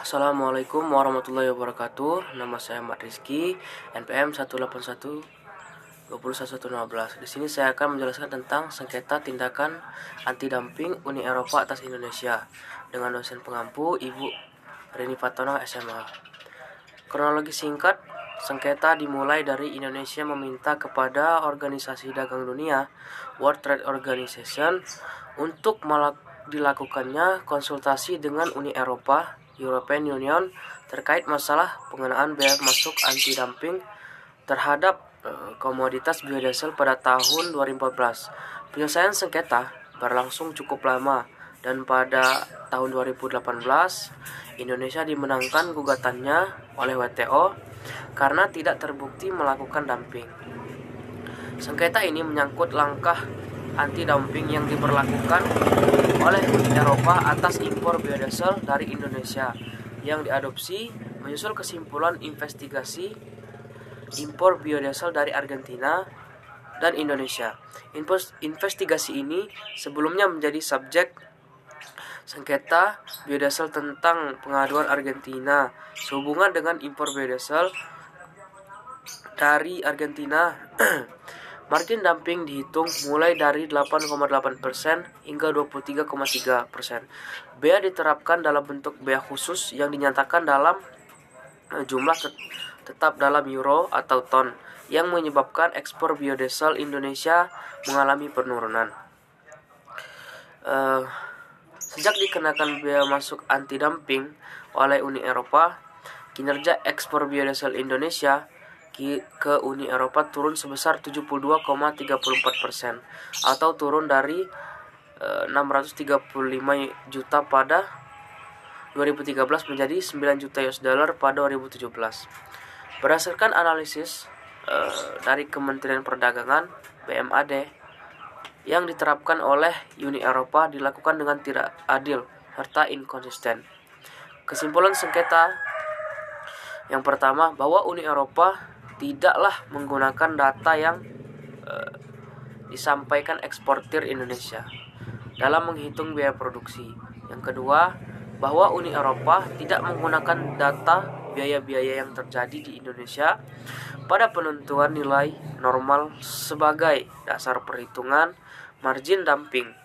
Assalamualaikum warahmatullahi wabarakatuh. Nama saya Ahmad Rizky, NPM 181 Di sini saya akan menjelaskan tentang sengketa tindakan anti dumping Uni Eropa atas Indonesia dengan dosen pengampu Ibu Rini Fatona SMA. Kronologi singkat, sengketa dimulai dari Indonesia meminta kepada Organisasi Dagang Dunia World Trade Organization untuk dilakukannya konsultasi dengan Uni Eropa European Union terkait masalah pengenaan bea masuk anti-dumping terhadap komoditas biodiesel pada tahun 2014. Penyelesaian sengketa berlangsung cukup lama dan pada tahun 2018 Indonesia dimenangkan gugatannya oleh WTO karena tidak terbukti melakukan dumping. Sengketa ini menyangkut langkah anti-dumping yang diberlakukan oleh Uni Eropa atas impor biodiesel dari Indonesia yang diadopsi menyusul kesimpulan investigasi impor biodiesel dari Argentina dan Indonesia. Investigasi ini sebelumnya menjadi subjek sengketa biodiesel tentang pengaduan Argentina sehubungan dengan impor biodiesel dari Argentina. Margin dumping dihitung mulai dari 8,8% hingga 23,3%. Bea diterapkan dalam bentuk bea khusus yang dinyatakan dalam jumlah tetap dalam euro atau ton, yang menyebabkan ekspor biodiesel Indonesia mengalami penurunan. Sejak dikenakan bea masuk anti-dumping oleh Uni Eropa, kinerja ekspor biodiesel Indonesia ke Uni Eropa turun sebesar 72,34% atau turun dari 635 juta pada 2013 menjadi 9 juta US dollar pada 2017. Berdasarkan analisis dari Kementerian Perdagangan BMAD, yang diterapkan oleh Uni Eropa dilakukan dengan tidak adil serta inkonsisten. Kesimpulan sengketa yang pertama, bahwa Uni Eropa tidaklah menggunakan data yang disampaikan eksportir Indonesia dalam menghitung biaya produksi. Yang kedua, bahwa Uni Eropa tidak menggunakan data biaya-biaya yang terjadi di Indonesia pada penentuan nilai normal sebagai dasar perhitungan margin dumping.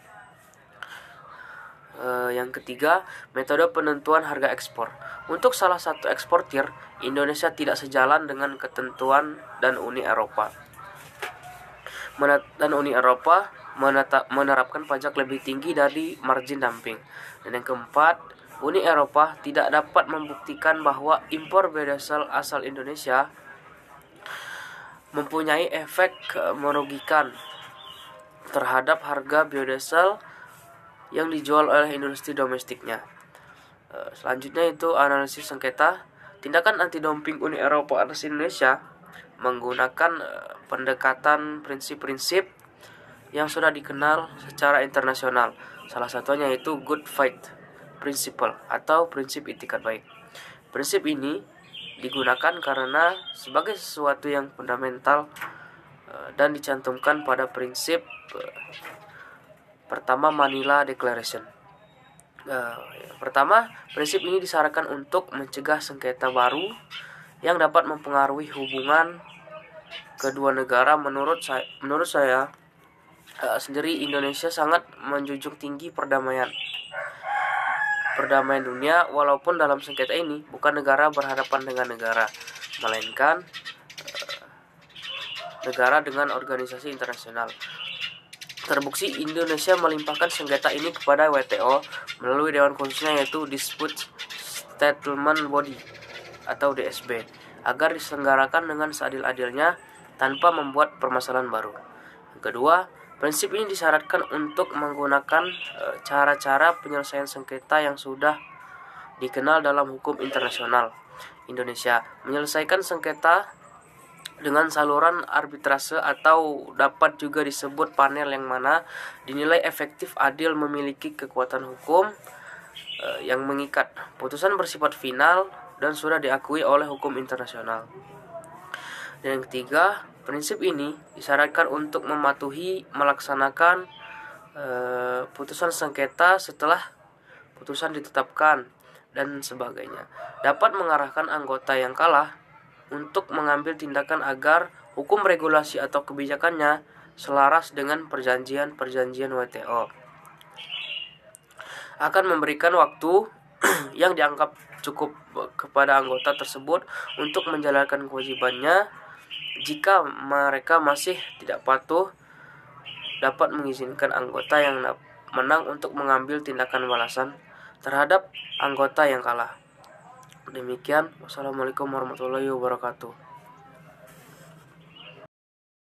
Yang ketiga, metode penentuan harga ekspor. Untuk salah satu eksportir, Indonesia tidak sejalan dengan ketentuan dan Uni Eropa menerapkan pajak lebih tinggi dari margin dumping. Dan yang keempat, Uni Eropa tidak dapat membuktikan bahwa impor biodiesel asal Indonesia mempunyai efek merugikan terhadap harga biodiesel yang dijual oleh industri domestiknya. Selanjutnya itu analisis sengketa. Tindakan anti-dumping Uni Eropa atas Indonesia menggunakan pendekatan prinsip-prinsip yang sudah dikenal secara internasional. Salah satunya yaitu Good Faith Principle atau prinsip itikat baik. Prinsip ini digunakan karena sebagai sesuatu yang fundamental dan dicantumkan pada prinsip pertama Manila Declaration. Pertama, prinsip ini disarankan untuk mencegah sengketa baru yang dapat mempengaruhi hubungan kedua negara. Menurut saya sendiri, Indonesia sangat menjunjung tinggi perdamaian dunia, walaupun dalam sengketa ini bukan negara berhadapan dengan negara, melainkan negara dengan organisasi internasional. Terbukti Indonesia melimpahkan sengketa ini kepada WTO melalui dewan khususnya yaitu Dispute Settlement Body atau DSB agar diselenggarakan dengan seadil-adilnya tanpa membuat permasalahan baru. Yang kedua, prinsip ini disyaratkan untuk menggunakan cara-cara penyelesaian sengketa yang sudah dikenal dalam hukum internasional. Indonesia menyelesaikan sengketa dengan saluran arbitrase atau dapat juga disebut panel yang mana dinilai efektif, adil, memiliki kekuatan hukum yang mengikat. Putusan bersifat final dan sudah diakui oleh hukum internasional. Dan yang ketiga, prinsip ini disyaratkan untuk melaksanakan putusan sengketa setelah putusan ditetapkan dan sebagainya. Dapat mengarahkan anggota yang kalah untuk mengambil tindakan agar hukum regulasi atau kebijakannya selaras dengan perjanjian-perjanjian WTO. Akan memberikan waktu yang dianggap cukup kepada anggota tersebut untuk menjalankan kewajibannya. Jika mereka masih tidak patuh, dapat mengizinkan anggota yang menang untuk mengambil tindakan balasan terhadap anggota yang kalah. Demikian, wassalamualaikum warahmatullahi wabarakatuh.